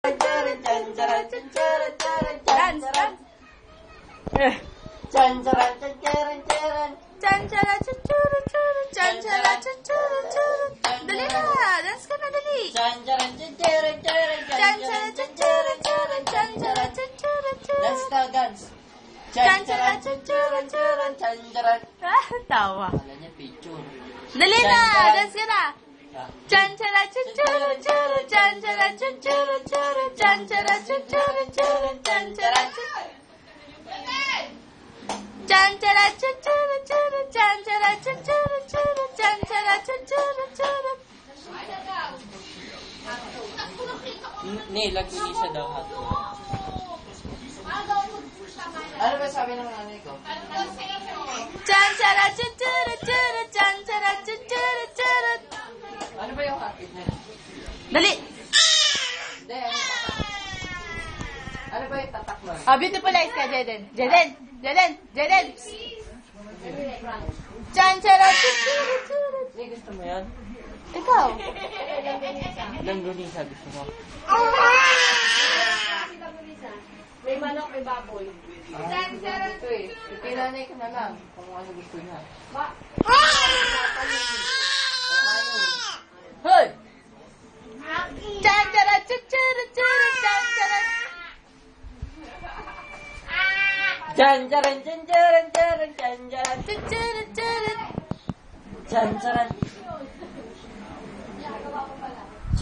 Dali na! Dance ka na, dali! Dance daw, dance. Tawa. Wala niya picture. Dali na! Dance ka na! Lagi ni siya daw hot. Ano ba sabi ng nanay ko? Ano ba yung hotcake niya? Dali! Hindi, ano ba yung tatak mo? Oh, beautiful eyes ka, Jaden. Jaden! Hindi, gusto mo yan? Ikaw. Langguni, sabi ko mo. May manok, may baboy. Ito eh. Ipinanay ko na lang kung ano gusto niya. Hoy!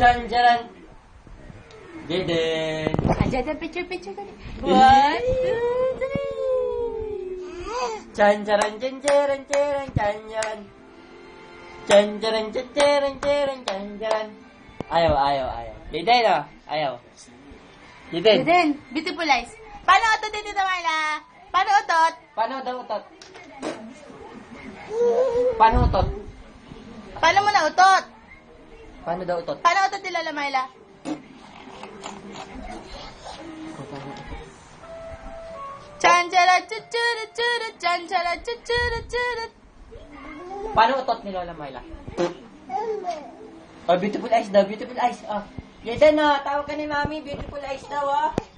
Janjaran. Deden. Jaden, picture ka rin. 1, 2, 3. Janjaran. Ayaw. Deden, oh. Ayaw. Deden. Jaden, beautiful eyes. Paano otot dito naman na? Paano otot? Paano daw utot? Paano utot? Paano mo na utot? Paano daw utot? Paano otot nila, Lamayla? Paano utot ni Lola Myla? Oh, beautiful eyes daw, beautiful eyes. Oh. Jaden, oh, tawag ka ni Mami, beautiful eyes daw, oh.